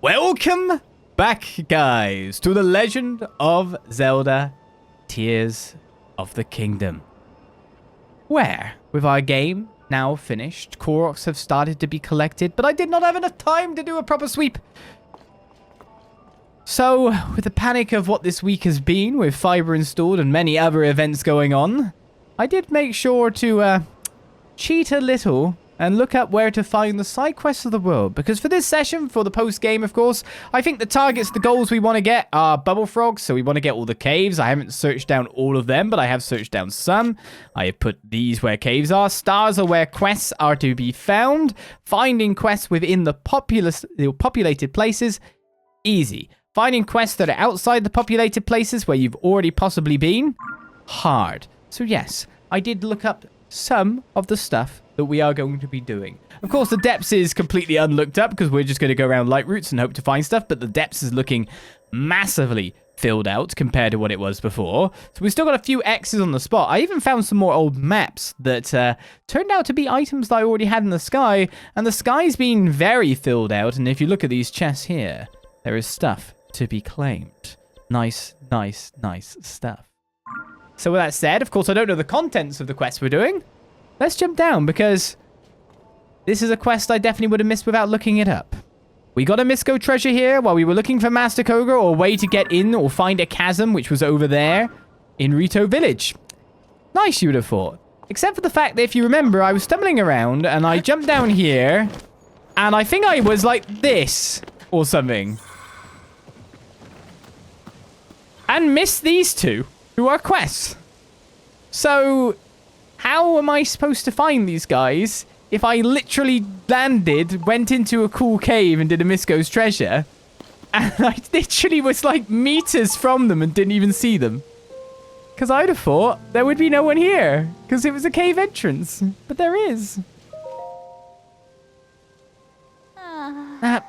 Welcome back, guys, to the Legend of Zelda Tears of the Kingdom. Where, with our game now finished, Koroks have started to be collected, but I did not have enough time to do a proper sweep. So, with the panic of what this week has been, with fiber installed and many other events going on, I did make sure to cheat a little and look up where to find the side quests of the world. Because for this session, for the post-game, of course, I think the targets, the goals we want to get are bubble frogs. So we want to get all the caves. I haven't searched down all of them, but I have searched down some. I have put these where caves are. Stars are where quests are to be found. Finding quests within the populated places, easy. Finding quests that are outside the populated places where you've already possibly been, hard. So yes, I did look up some of the stuff that we are going to be doing. Of course, the depths is completely unlooked up because we're just going to go around light routes and hope to find stuff, but the depths is looking massively filled out compared to what it was before. So we've still got a few X's on the spot. I even found some more old maps that turned out to be items that I already had in the sky, and the sky's been very filled out, and if you look at these chests here, there is stuff to be claimed. Nice, nice, nice stuff. So with that said, of course, I don't know the contents of the quest we're doing. Let's jump down, because this is a quest I definitely would have missed without looking it up. We got a Misco treasure here while we were looking for Master Koga, or a way to get in or find a chasm, which was over there in Rito Village. Nice, you would have thought. Except for the fact that, if you remember, I was stumbling around, and I jumped down here, and I think I was like this, or something. And missed these two, who are quests. So, how am I supposed to find these guys if I literally landed, went into a cool cave and did a Misco's treasure, and I literally was like meters from them and didn't even see them? Because I'd have thought there would be no one here, because it was a cave entrance. But there is.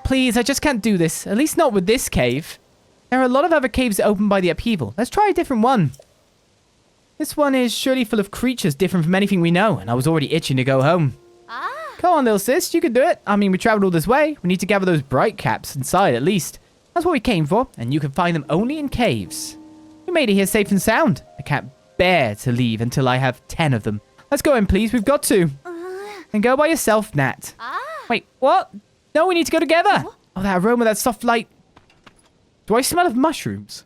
Please, I just can't do this. At least not with this cave. There are a lot of other caves that open by the Upheaval. Let's try a different one. This one is surely full of creatures different from anything we know, and I was already itching to go home. Come on, little sis, you can do it. I mean, we traveled all this way. We need to gather those bright caps inside, at least. That's what we came for, and you can find them only in caves. We made it here safe and sound. I can't bear to leave until I have 10 of them. Let's go in, please. We've got to. And go by yourself, Nat. Wait, what? No, we need to go together. Oh, that aroma, that soft light. Do I smell of mushrooms?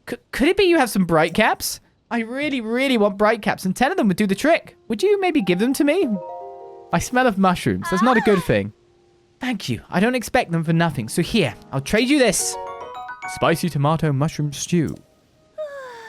Could it be you have some bright caps? I really, really want bright caps, and 10 of them would do the trick. Would you maybe give them to me? I smell of mushrooms. That's not a good thing. Thank you. I don't expect them for nothing. So here, I'll trade you this. Spicy tomato mushroom stew.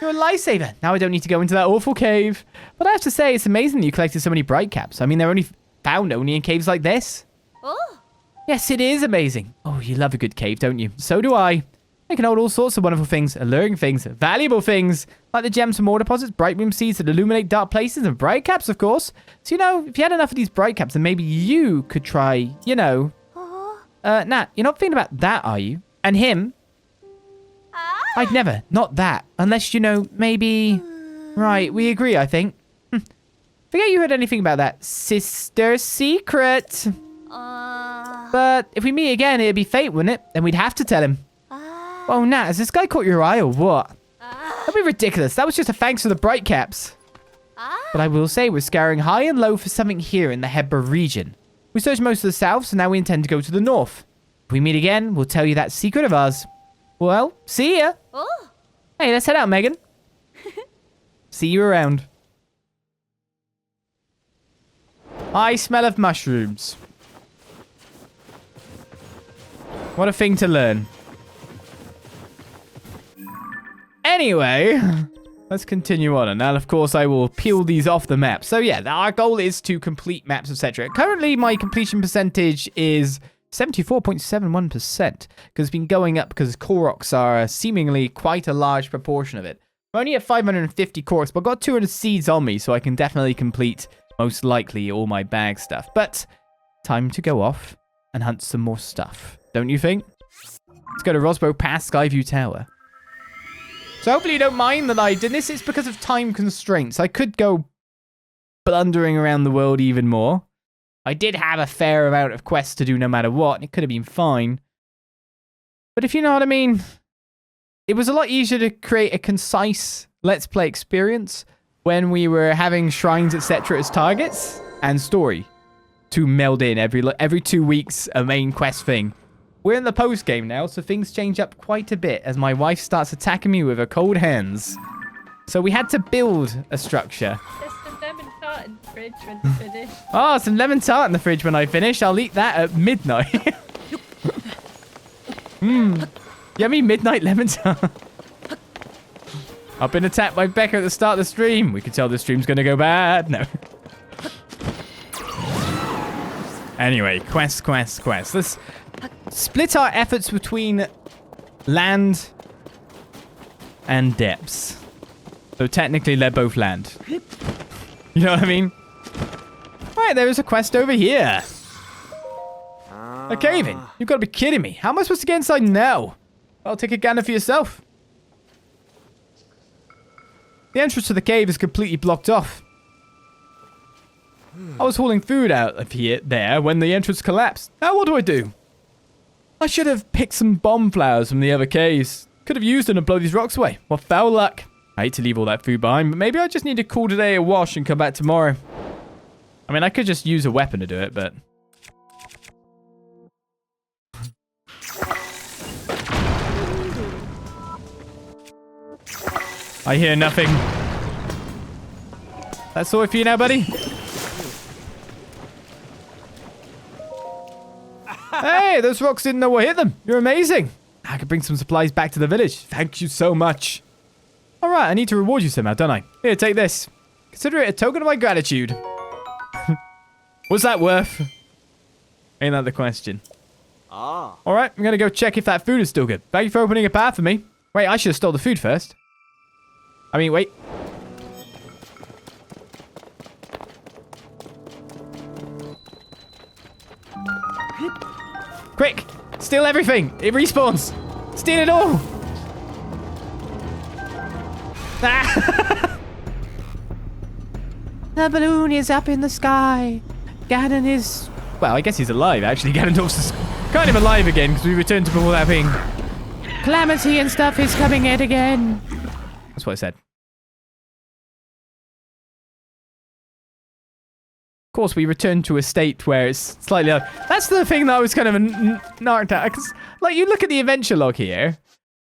You're a lifesaver. Now I don't need to go into that awful cave. But I have to say, it's amazing that you collected so many bright caps. I mean, they're only found only in caves like this. Oh. Yes, it is amazing. Oh, you love a good cave, don't you? So do I. They can hold all sorts of wonderful things, alluring things, valuable things, like the gems from ore deposits, bright room seeds that illuminate dark places, and bright caps, of course. So, you know, if you had enough of these bright caps, then maybe you could try, you know... Nat, you're not thinking about that, are you? And him? I'd never. Not that. Unless, you know, maybe... Right, we agree, I think. Forget you heard anything about that. Sister secret. But if we meet again, it'd be fate, wouldn't it? Then we'd have to tell him. Oh, Nat, has this guy caught your eye or what? That'd be ridiculous. That was just a thanks for the bright caps. But I will say we're scouring high and low for something here in the Hebra region. We searched most of the south, so now we intend to go to the north. If we meet again, we'll tell you that secret of ours. Well, see ya. Oh. Hey, let's head out, Megan. See you around. I smell of mushrooms. What a thing to learn. Anyway, let's continue on. And now, of course, I will peel these off the map. So, yeah, our goal is to complete maps, etc. Currently, my completion percentage is 74.71%. Because it's been going up because Koroks are seemingly quite a large proportion of it. I'm only at 550 Koroks, but I've got 200 seeds on me, so I can definitely complete, most likely, all my bag stuff. But, time to go off and hunt some more stuff. Don't you think? Let's go to Rosbo past Skyview Tower. So hopefully you don't mind that I did this. It's because of time constraints. I could go blundering around the world even more. I did have a fair amount of quests to do no matter what. It could have been fine. But if you know what I mean, it was a lot easier to create a concise Let's Play experience when we were having shrines, etc. as targets and story to meld in every 2 weeks, a main quest thing. We're in the post game now, so things change up quite a bit as my wife starts attacking me with her cold hands. So we had to build a structure. There's some lemon tart in the fridge when you finish. Oh, some lemon tart in the fridge when I finish. I'll eat that at midnight. Yummy midnight lemon tart. I've been attacked by Becca at the start of the stream. We can tell the stream's going to go bad. No. Anyway, quest. Let's split our efforts between land and depths. So technically, they're both land. You know what I mean? Right, there is a quest over here. A cave in. You've got to be kidding me. How am I supposed to get inside now? I'll take a gander for yourself. The entrance to the cave is completely blocked off. I was hauling food out of there when the entrance collapsed. Now what do I do? I should have picked some bomb flowers from the other caves. Could have used them to blow these rocks away. What foul luck. I hate to leave all that food behind, but maybe I just need to call today a wash and come back tomorrow. I mean, I could just use a weapon to do it, but... I hear nothing. That's all for you now, buddy. Hey, those rocks didn't know what hit them. You're amazing. I could bring some supplies back to the village. Thank you so much. All right, I need to reward you somehow, don't I? Here, take this. Consider it a token of my gratitude. What's that worth? Ain't that the question? All right, I'm going to go check if that food is still good. Thank you for opening a path for me. Wait, I should have stole the food first. I mean, wait. Quick! Steal everything! It respawns! Steal it all! Ah. The balloon is up in the sky. Ganon is... Well, I guess he's alive, actually. Ganondorf's kind of alive again, because we returned to before that thing. Calamity and stuff is coming in again. That's what I said. Of course, we returned to a state where it's slightly... That's the thing that I was kind of narked at. Because, like, you look at the adventure log here,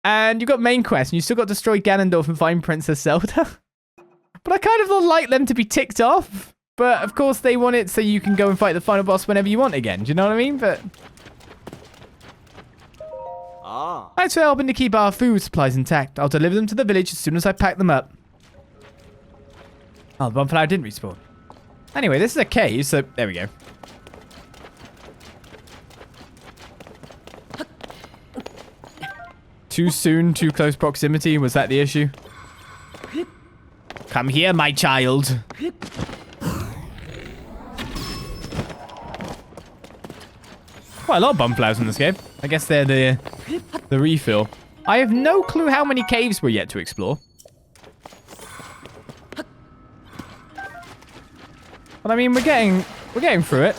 and you've got main quest, and you still got destroy Ganondorf and find Princess Zelda. But I kind of like them to be ticked off. But, of course, they want it so you can go and fight the final boss whenever you want again. Do you know what I mean? But... Thanks for helping to keep our food supplies intact. I'll deliver them to the village as soon as I pack them up. Oh, the bonfire didn't respawn. Anyway, this is a cave, so there we go. Too soon, too close proximity. Was that the issue? Come here, my child. Quite a lot of bonflowers in this game. I guess they're the refill. I have no clue how many caves we're yet to explore. But I mean, we're getting through it.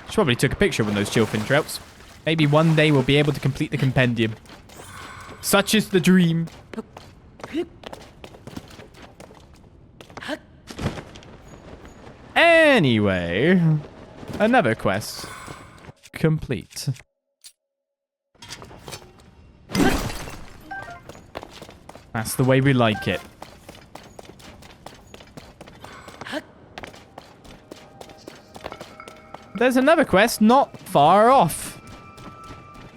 She probably took a picture of one of those chillfin troutes. Maybe one day we'll be able to complete the compendium. Such is the dream. Anyway, another quest complete. That's the way we like it. There's another quest not far off.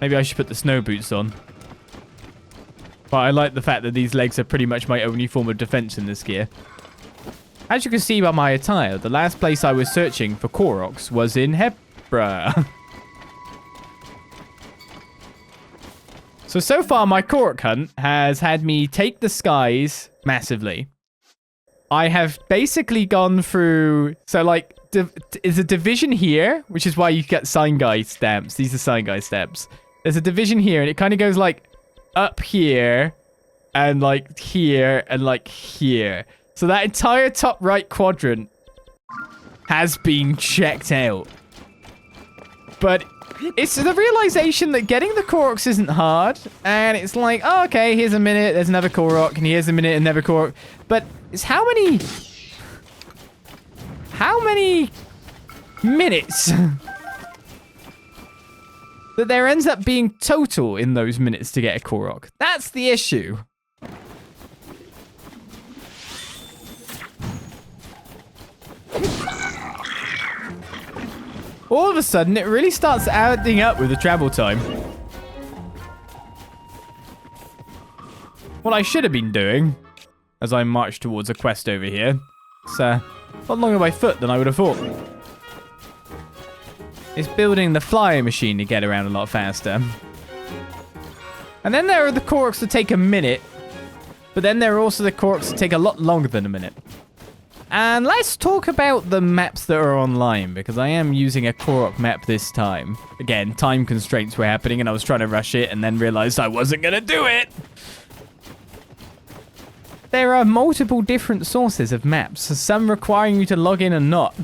Maybe I should put the snow boots on. But I like the fact that these legs are pretty much my only form of defense in this gear. As you can see by my attire, the last place I was searching for Koroks was in Hebra. So far my Korok hunt has had me take the skies massively. I have basically gone through... So, like, is a division here, which is why you get sign guy stamps. These are sign guy stamps. There's a division here, and it kind of goes, like, up here, and, like, here, and, like, here. So that entire top right quadrant has been checked out. But It's the realization that getting the Koroks isn't hard, and it's like, oh, okay, here's a minute, there's another Korok, and here's a minute, another Korok. But it's how many minutes that there ends up being total in those minutes to get a Korok. That's the issue. All of a sudden, it really starts adding up with the travel time. What I should have been doing, as I march towards a quest over here, it's a lot longer by foot than I would have thought. It's building the flying machine to get around a lot faster. And then there are the Koroks that take a minute, but then there are also the Koroks that take a lot longer than a minute. And let's talk about the maps that are online, because I am using a Korok map this time. Again, time constraints were happening, and I was trying to rush it, and then realized I wasn't going to do it. There are multiple different sources of maps, some requiring you to log in and not.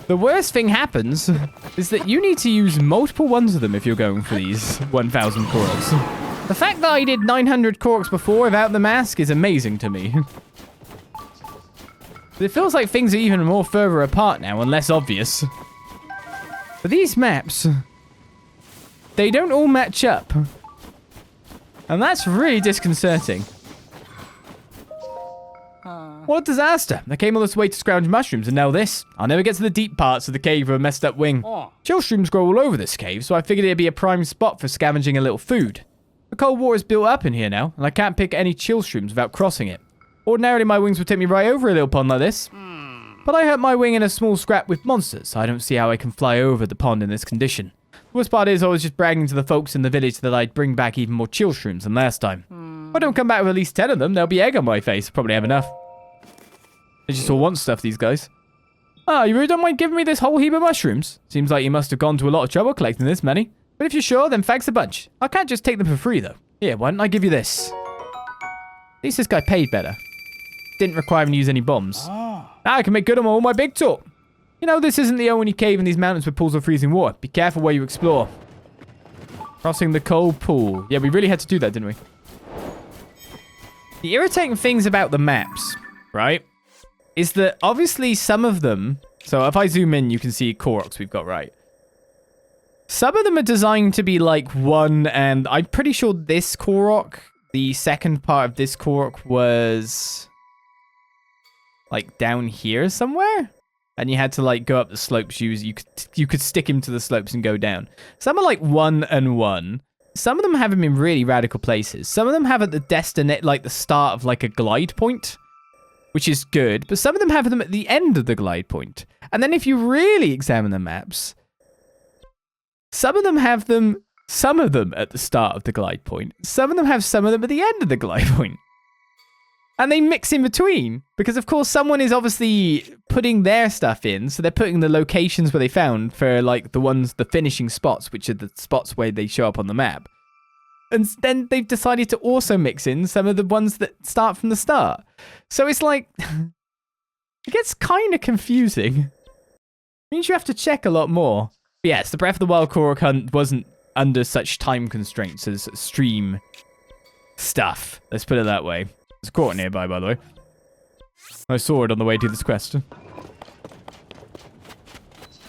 The worst thing happens is that you need to use multiple ones of them if you're going for these 1,000 Koroks. The fact that I did 900 Koroks before without the mask is amazing to me. It feels like things are even more further apart now and less obvious. But these maps, they don't all match up. And that's really disconcerting. What a disaster. I came all this way to scrounge mushrooms and now this. I'll never get to the deep parts of the cave with a messed up wing. Chill shrooms grow all over this cave, so I figured it'd be a prime spot for scavenging a little food. The cold water is built up in here now, and I can't pick any chill shrooms without crossing it. Ordinarily, my wings would take me right over a little pond like this. But I hurt my wing in a small scrap with monsters, so I don't see how I can fly over the pond in this condition. The worst part is I was just bragging to the folks in the village that I'd bring back even more chill shrooms than last time. If I don't come back with at least 10 of them, there'll be egg on my face. Probably have enough. They just all want stuff, these guys. Ah, you really don't mind giving me this whole heap of mushrooms? Seems like you must have gone to a lot of trouble collecting this many. But if you're sure, then thanks a bunch. I can't just take them for free, though. Here, why don't I give you this? At least this guy paid better. Didn't require me to use any bombs. Now I can make good on all my big talk. You know, this isn't the only cave in these mountains with pools of freezing water. Be careful where you explore. Crossing the cold pool. Yeah, we really had to do that, didn't we? The irritating things about the maps, right, is that obviously some of them... So if I zoom in, you can see Koroks we've got, right? Some of them are designed to be like one, and I'm pretty sure this Korok, the second part of this Korok was... like down here somewhere, and you had to like go up the slopes. You could stick him to the slopes and go down. Some are like 1 and 1. Some of them have him in really radical places. Some of them have at the like the start of like a glide point, which is good. But some of them have them at the end of the glide point. And then if you really examine the maps, some of them have them, some of them at the start of the glide point. Some of them have some of them at the end of the glide point. And they mix in between, because of course someone is obviously putting their stuff in, so they're putting the locations where they found for like the finishing spots, which are the spots where they show up on the map. And then they've decided to also mix in some of the ones that start from the start. So it's like, it gets kind of confusing. It means you have to check a lot more. But yes, the Breath of the Wild Korok hunt wasn't under such time constraints as stream stuff. Let's put it that way. There's a court nearby, by the way. I saw it on the way to this quest.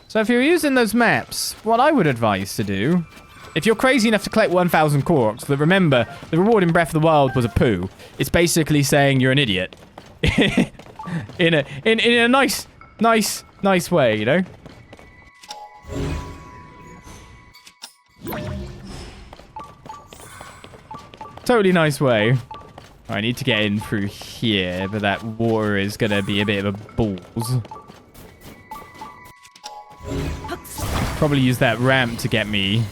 So if you're using those maps, what I would advise to do, if you're crazy enough to collect 1,000 Koroks, that remember, the reward in Breath of the Wild was a poo. It's basically saying you're an idiot. in a nice way, you know? Totally nice way. I need to get in through here, but that water is going to be a bit of a balls. Probably use that ramp to get me,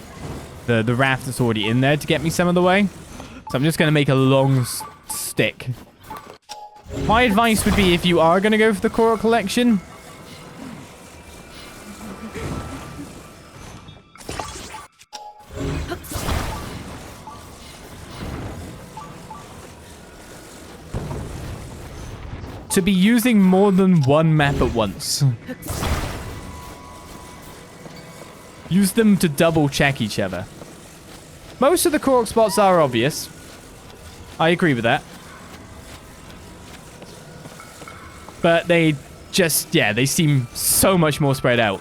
the raft that's already in there to get me some of the way. So I'm just going to make a long stick. My advice would be if you are going to go for the Korok collection, to be using more than one map at once. Use them to double check each other. Most of the Korok spots are obvious. I agree with that. But they just, yeah, they seem so much more spread out.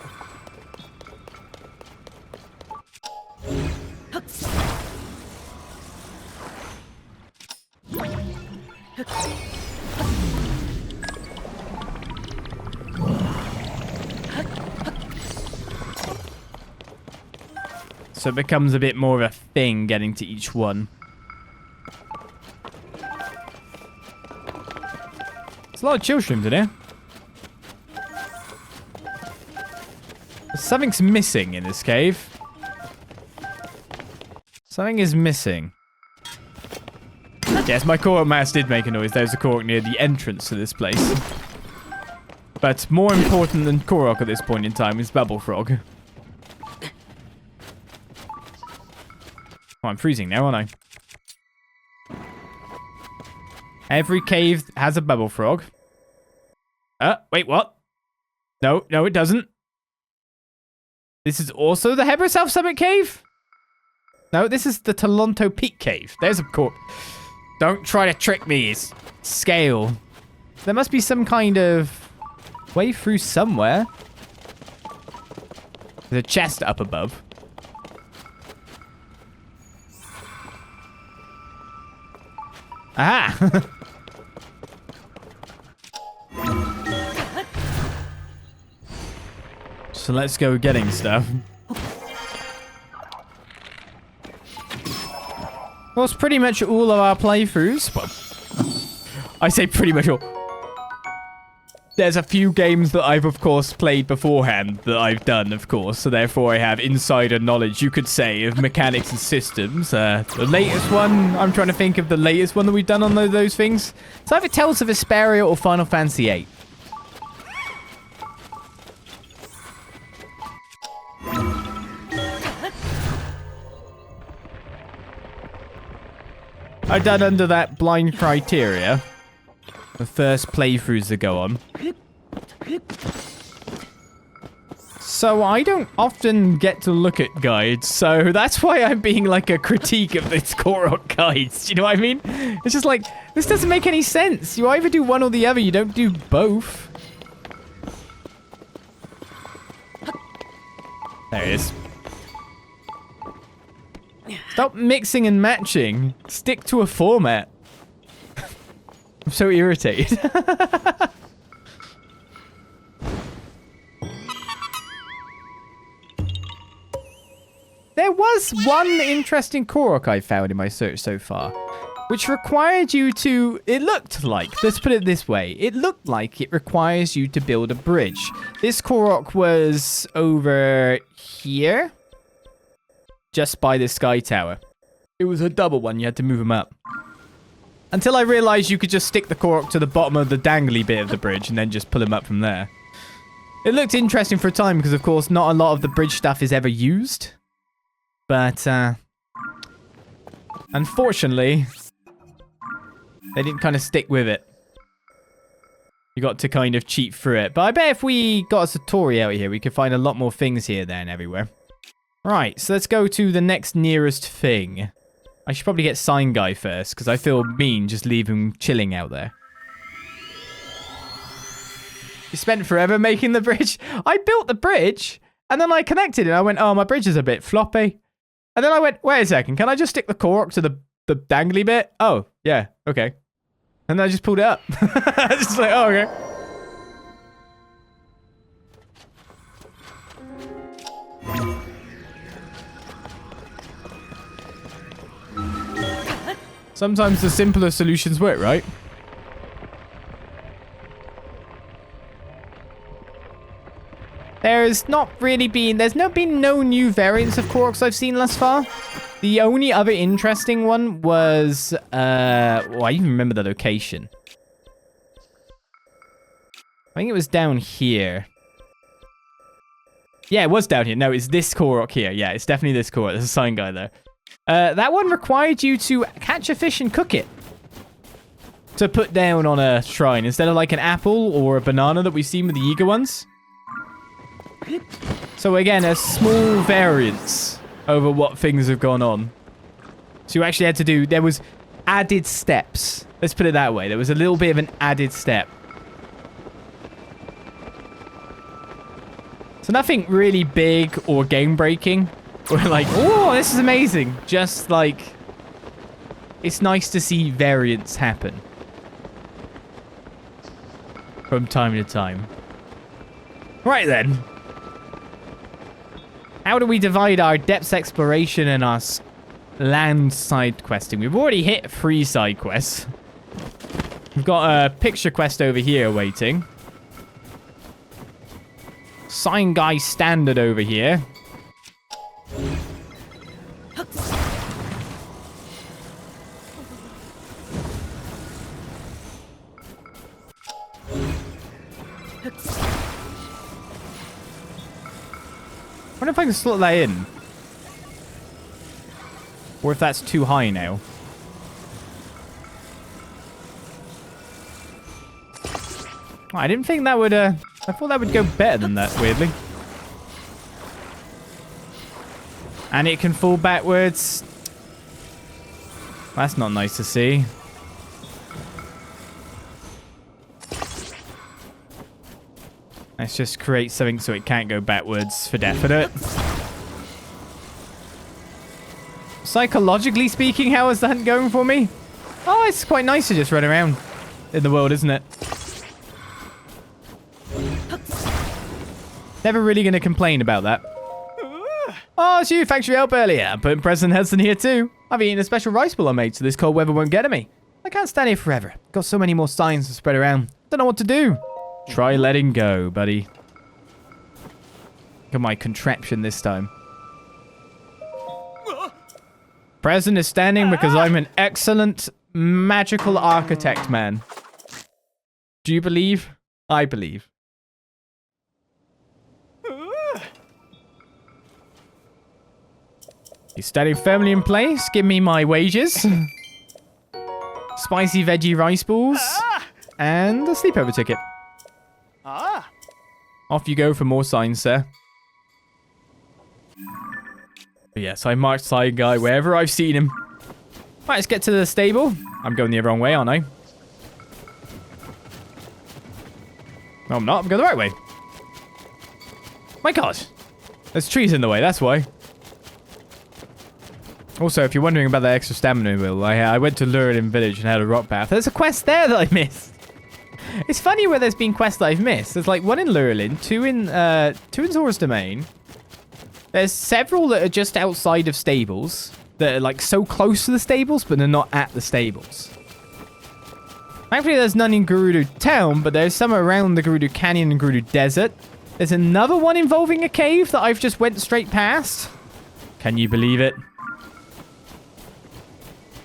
So it becomes a bit more of a thing getting to each one. There's a lot of chill shrooms in here. Something's missing in this cave. Something is missing. Yes, my Korok mask did make a noise. There's a Korok near the entrance to this place. But more important than Korok at this point in time is Bubble Frog. Oh, I'm freezing now, aren't I? Every cave has a Bubble Frog. Wait, what? No, it doesn't. This is also the Hebra South Summit Cave? No, this is the Toronto Peak Cave. There's a Korok. Don't try to trick me. It's scale. There must be some kind of way through somewhere. There's a chest up above. Aha! So let's go getting stuff. Well, it's pretty much all of our playthroughs. Well, I say pretty much all. There's a few games that I've, of course, played beforehand that I've done, of course. So therefore, I have insider knowledge, you could say, of mechanics and systems. The latest one, I'm trying to think of the latest one that we've done on those things. It's either Tales of Vesperia or Final Fantasy VIII. I've done under that blind criteria. The first playthroughs that go on. So I don't often get to look at guides, so that's why I'm being like a critique of this Korok guides. Do you know what I mean? It's just like, this doesn't make any sense. You either do one or the other, you don't do both. There it is. Stop mixing and matching. Stick to a format. I'm so irritated. There was one interesting Korok I found in my search so far, which required you to... It looked like... Let's put it this way. It looked like it requires you to build a bridge. This Korok was over here, just by the sky tower. It was a double one. You had to move them up. Until I realized you could just stick the Korok to the bottom of the dangly bit of the bridge and then just pull him up from there. It looked interesting for a time because, of course, not a lot of the bridge stuff is ever used. But, unfortunately, they didn't kind of stick with it. You got to kind of cheat through it. But I bet if we got a Satori out here, we could find a lot more things here, there, and everywhere. Right, so let's go to the next nearest thing. I should probably get Sign Guy first, because I feel mean just leave him chilling out there. You spent forever making the bridge? I built the bridge, and then I connected it. I went, oh, my bridge is a bit floppy. And then I went, wait a second, can I just stick the Korok to the dangly bit? Oh, yeah, okay. And then I just pulled it up. Just like, oh, okay. Sometimes the simpler solutions work, right? There's not really been... There's been no new variants of Koroks I've seen thus far. The only other interesting one was... well, I even remember the location. I think it was down here. Yeah, it was down here. No, it's this Korok here. Yeah, it's definitely this Korok. There's a sign guy there. That one required you to catch a fish and cook it. To put down on a shrine. Instead of like an apple or a banana that we've seen with the eager ones. So again, a small variance over what things have gone on. So you actually had to do, there was added steps. Let's put it that way. There was a little bit of an added step. So nothing really big or game breaking. We're like, oh, this is amazing. Just like, it's nice to see variance happen. From time to time. Right then. How do we divide our depths exploration and our land side questing? We've already hit 3 side quests. We've got a picture quest over here waiting. Sign guy standard over here. I wonder if I can slot that in. Or if that's too high now. Oh, I didn't think that would, I thought that would go better than that, weirdly. And it can fall backwards. That's not nice to see. Let's just create something so it can't go backwards for definite. Psychologically speaking, how is that going for me? Oh, it's quite nice to just run around in the world, isn't it? Never really going to complain about that. Oh, it's you. Thanks for your help earlier. I'm putting President Hudson here too. I've eaten a special rice bowl I made so this cold weather won't get at me. I can't stand here forever. Got so many more signs to spread around. Don't know what to do. Try letting go, buddy. Look at my contraption this time. President is standing because I'm an excellent magical architect, man. Do you believe? I believe. He's standing firmly in place. Give me my wages. Spicy veggie rice balls. And a sleepover ticket. Off you go for more signs, sir. But yes, I marked side guy wherever I've seen him. Right, let's get to the stable. I'm going the wrong way, aren't I? No, I'm not. I'm going the right way. My God. There's trees in the way, that's why. Also, if you're wondering about that extra stamina wheel, I went to Lurin Village and had a rock bath. There's a quest there that I missed. It's funny where there's been quests that I've missed. There's like one in Lurelin, two in Zora's Domain. There's several that are just outside of stables that are like so close to the stables, but they're not at the stables. Thankfully, there's none in Gerudo Town, but there's some around the Gerudo Canyon and Gerudo Desert. There's another one involving a cave that I've just went straight past. Can you believe it?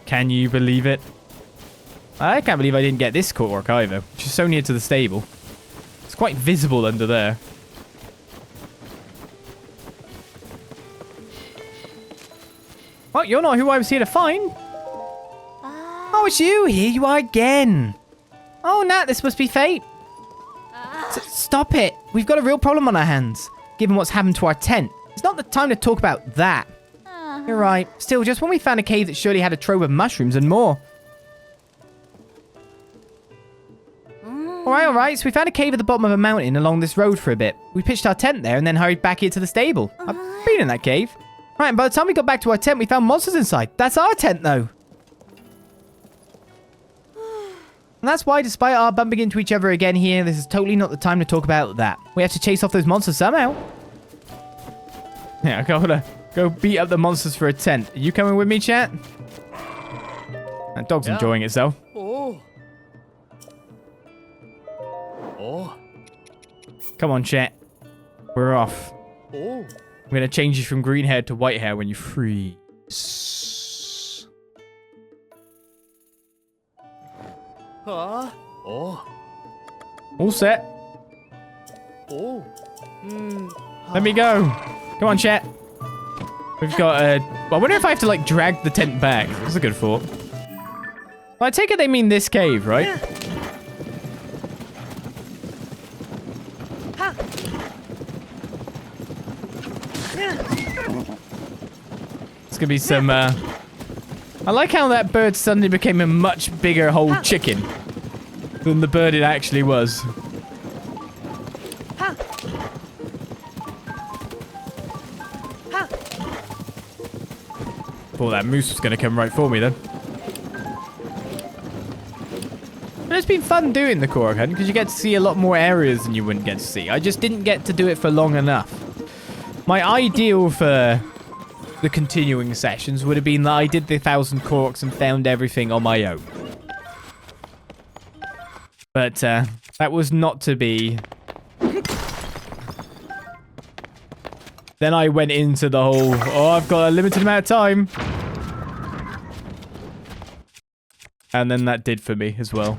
Can you believe it? I can't believe I didn't get this Korok either, which is so near to the stable. It's quite visible under there. Oh, you're not who I was here to find. Oh, it's you. Here you are again. Oh, Nat, this must be fate. Stop it. We've got a real problem on our hands, given what's happened to our tent. It's not the time to talk about that. You're right. Still, just when we found a cave that surely had a trove of mushrooms and more. All right. So we found a cave at the bottom of a mountain along this road for a bit. We pitched our tent there and then hurried back here to the stable. I've been in that cave. Right, and by the time we got back to our tent, we found monsters inside. That's our tent, though. And that's why, despite our bumping into each other again here, this is totally not the time to talk about that. We have to chase off those monsters somehow. Yeah, I gotta go beat up the monsters for a tent. Are you coming with me, chat? That dog's enjoying itself. Oh. Come on, chat. We're off. Oh. I'm gonna change you from green hair to white hair when you freeze. Oh. All set. Oh. Let me go. Come on, chat. We've got a... I wonder if I have to, like, drag the tent back. That's a good thought. Well, I take it they mean this cave, right? It's gonna be some, I like how that bird suddenly became a much bigger whole chicken than the bird it actually was. Thought that moose was gonna come right for me then. But it's been fun doing the Korok hunt because you get to see a lot more areas than you wouldn't get to see. I just didn't get to do it for long enough. My ideal for the continuing sessions would have been that I did the 1,000 Koroks and found everything on my own. But that was not to be. Then I went into the whole, oh, I've got a limited amount of time. And then that did for me as well.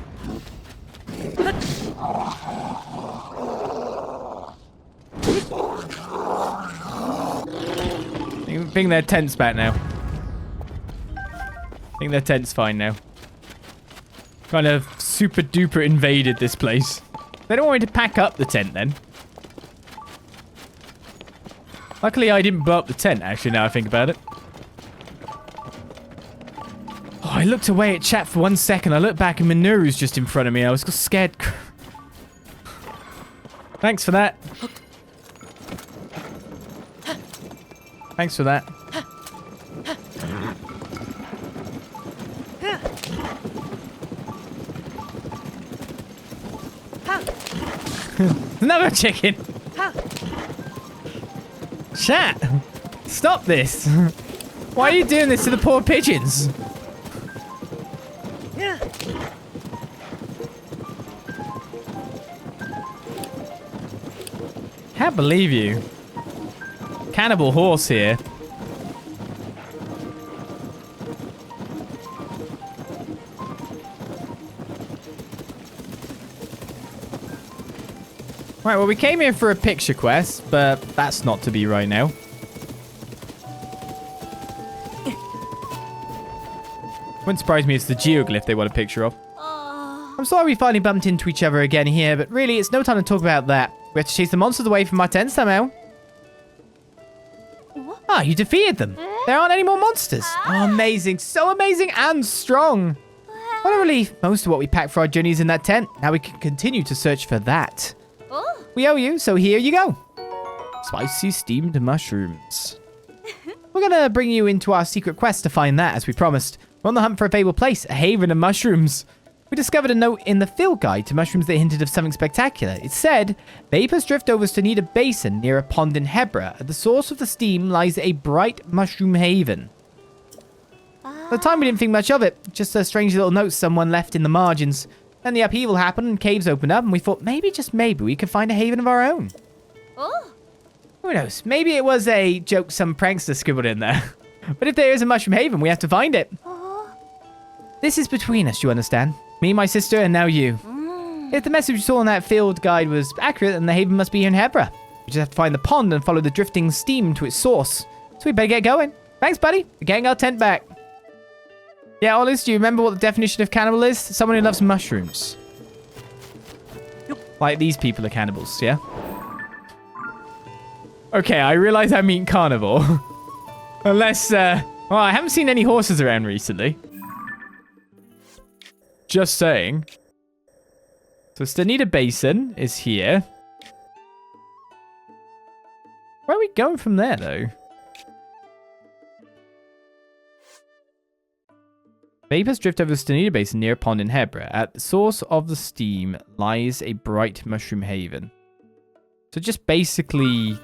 I think their tent's back now. I think their tent's fine now. Kind of super duper invaded this place. They don't want me to pack up the tent then. Luckily I didn't blow up the tent actually now I think about it. Oh, I looked away at chat for 1 second. I looked back and Minoru's just in front of me. I was scared. Thanks for that. Thanks for that. Another chicken. Chat, stop this. Why are you doing this to the poor pigeons? Can't believe you. Cannibal horse here. Right, well, we came here for a picture quest, but that's not to be right now. Wouldn't surprise me it's the geoglyph they want a picture of. I'm sorry we finally bumped into each other again here, but really, it's no time to talk about that. We have to chase the monsters away from our tent somehow. Ah, you defeated them. There aren't any more monsters. Oh, amazing. So amazing and strong. What a relief. Most of what we packed for our journey is in that tent. Now we can continue to search for that. We owe you, so here you go. Spicy steamed mushrooms. We're going to bring you into our secret quest to find that, as we promised. We're on the hunt for a fabled place, a haven of mushrooms. We discovered a note in the field guide to mushrooms that hinted of something spectacular. It said, vapors drift over Stanita Basin near a pond in Hebra. At the source of the steam lies a bright mushroom haven. At the time, we didn't think much of it. Just a strange little note someone left in the margins. Then the upheaval happened and caves opened up, and we thought maybe, just maybe, we could find a haven of our own. Oh. Who knows? Maybe it was a joke some prankster scribbled in there. But if there is a mushroom haven, we have to find it. This is between us, you understand? Me, my sister, and now you. If the message we saw on that field guide was accurate, then the haven must be here in Hebra. We just have to find the pond and follow the drifting steam to its source. So we better get going. Thanks, buddy. We're getting our tent back. Yeah, Olis, do you remember what the definition of cannibal is? Someone who loves mushrooms. Like these people are cannibals, yeah? Okay, I realize I mean carnivore. Unless, well, I haven't seen any horses around recently. Just saying. So Stanita Basin is here. Where are we going from there, though? Vapors drift over the Stanita Basin near a pond in Hebra. At the source of the steam lies a bright mushroom haven. So just basically...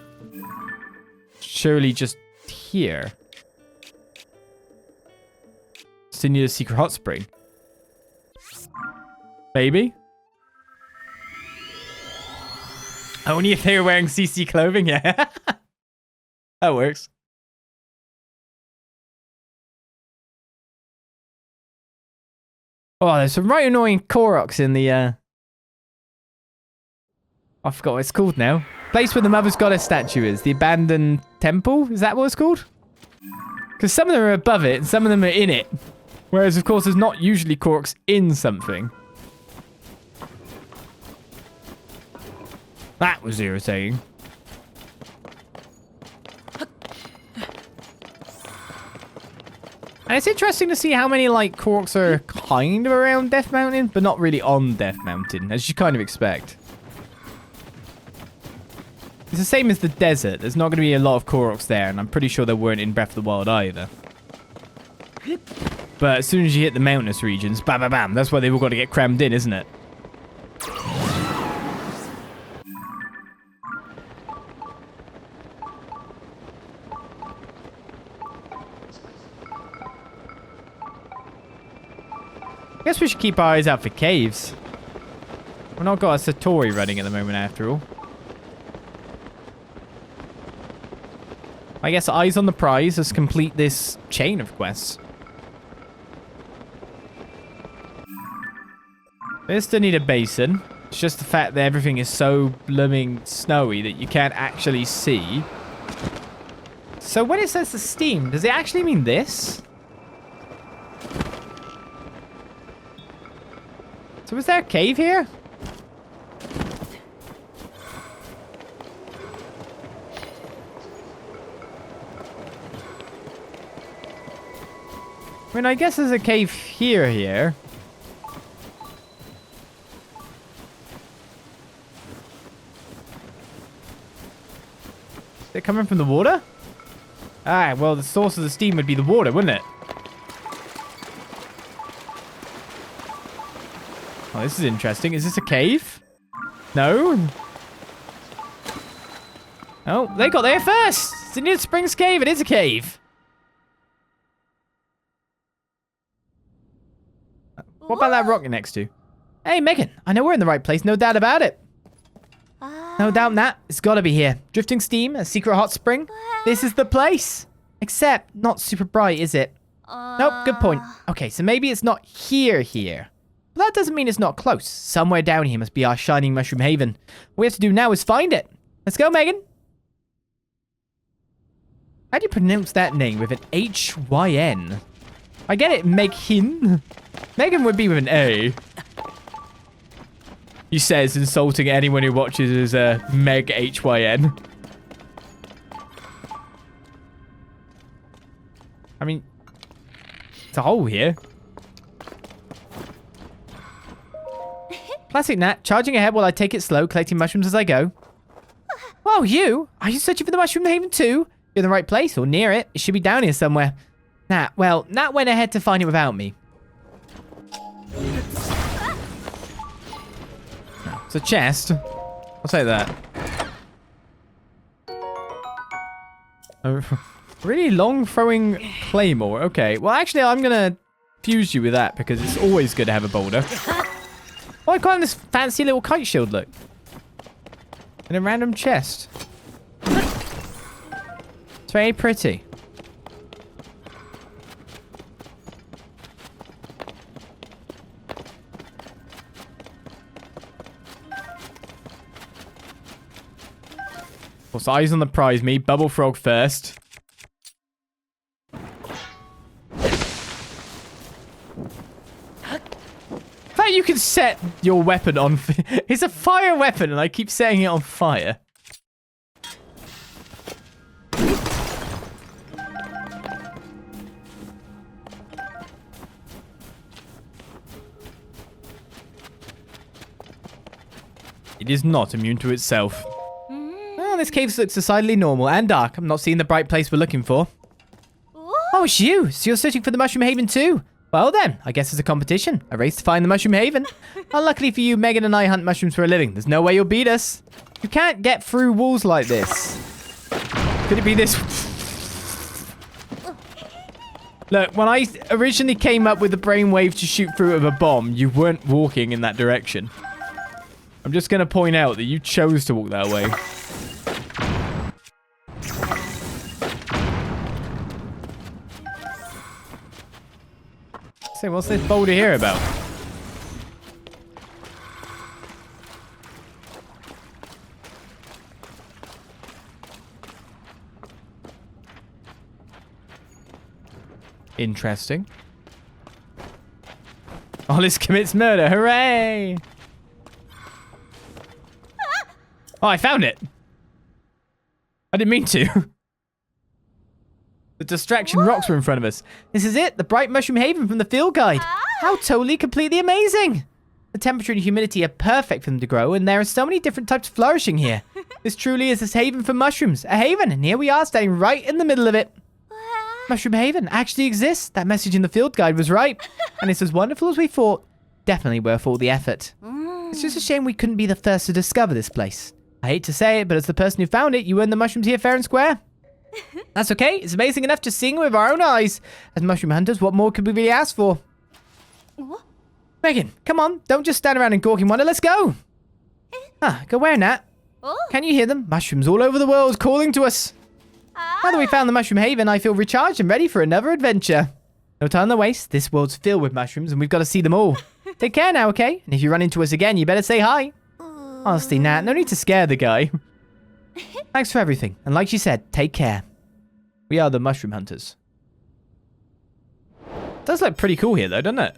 surely just here. Stanita's secret hot spring. Maybe? Only if they were wearing CC clothing, yeah. That works. Oh, there's some right annoying Koroks in the, I forgot what it's called now. Place where the Mother's Goddess statue is. The abandoned temple? Is that what it's called? Because some of them are above it and some of them are in it. Whereas, of course, there's not usually Koroks in something. That was irritating. And it's interesting to see how many, like, Korks are kind of around Death Mountain, but not really on Death Mountain, as you kind of expect. It's the same as the desert. There's not going to be a lot of Koroks there, and I'm pretty sure there weren't in Breath of the Wild either. But as soon as you hit the mountainous regions, bam, bam, bam, that's why they've all got to get crammed in, isn't it? I guess we should keep our eyes out for caves. We've not got a Satori running at the moment, after all. I guess eyes on the prize. Let's complete this chain of quests. They still need a basin. It's just the fact that everything is so blooming snowy that you can't actually see. So when it says the steam, does it actually mean this? So is there a cave here? I mean, I guess there's a cave here. Is it coming from the water? Ah, well, the source of the steam would be the water, wouldn't it? Oh, this is interesting. Is this a cave? No? Oh, they got there first! It's in Springs Cave. It is a cave. What about that rock you're next to? Hey, Megan. I know we're in the right place. No doubt about it. No doubt in that. It's got to be here. Drifting steam, a secret hot spring. This is the place. Except not super bright, is it? Nope, good point. Okay, so maybe it's not here. But that doesn't mean it's not close. Somewhere down here must be our shining mushroom haven. What we have to do now is find it. Let's go, Megan. How do you pronounce that name with an H-Y-N? I get it, Meghin. Megan would be with an A. He says, insulting anyone who watches as Meg H-Y-N. I mean, it's a hole here. Classic Nat, charging ahead while I take it slow, collecting mushrooms as I go. Whoa, you? Are you searching for the mushroom haven too? You're in the right place, or near it. It should be down here somewhere. Nat, well, Nat went ahead to find it without me. It's a chest. I'll say that. A really long throwing claymore. Okay, well actually I'm gonna fuse you with that because it's always good to have a boulder. Oh, I got this fancy little kite shield, look. In a random chest. It's very pretty. Of course, eyes on the prize, me. Bubble frog first. You can set your weapon on... It's a fire weapon, and I keep setting it on fire. It is not immune to itself. Oh, this cave looks decidedly normal and dark. I'm not seeing the bright place we're looking for. Oh, it's you. So you're searching for the Mushroom Haven too? Well then, I guess it's a competition. A race to find the Mushroom Haven. Unluckily for you, Megan and I hunt mushrooms for a living. There's no way you'll beat us. You can't get through walls like this. Could it be this? Look, when I originally came up with the brainwave to shoot through it with a bomb, you weren't walking in that direction. I'm just going to point out that you chose to walk that way. So what's this boulder here about? Interesting. Olis commits murder. Hooray! Oh, I found it. I didn't mean to. The distraction rocks were in front of us. This is it, the bright mushroom haven from the field guide. How totally, completely amazing. The temperature and humidity are perfect for them to grow, and there are so many different types flourishing here. This truly is this haven for mushrooms. A haven, and here we are standing right in the middle of it. Mushroom Haven actually exists. That message in the field guide was right. And it's as wonderful as we thought. Definitely worth all the effort. It's just a shame we couldn't be the first to discover this place. I hate to say it, but as the person who found it, you earned the mushrooms here fair and square. That's okay. It's amazing enough just seeing it with our own eyes. As mushroom hunters, what more could we really ask for? Megan, come on. Don't just stand around in gawking wonder. Let's go. Go where, Nat? Can you hear them? Mushrooms all over the world calling to us. Now that we found the Mushroom Haven, I feel recharged and ready for another adventure. No time to waste. This world's filled with mushrooms, and we've got to see them all. Take care now, okay? And if you run into us again, you better say hi. Honestly, Nat, no need to scare the guy. Thanks for everything. And like she said, take care. We are the mushroom hunters. Does look pretty cool here, though, doesn't it?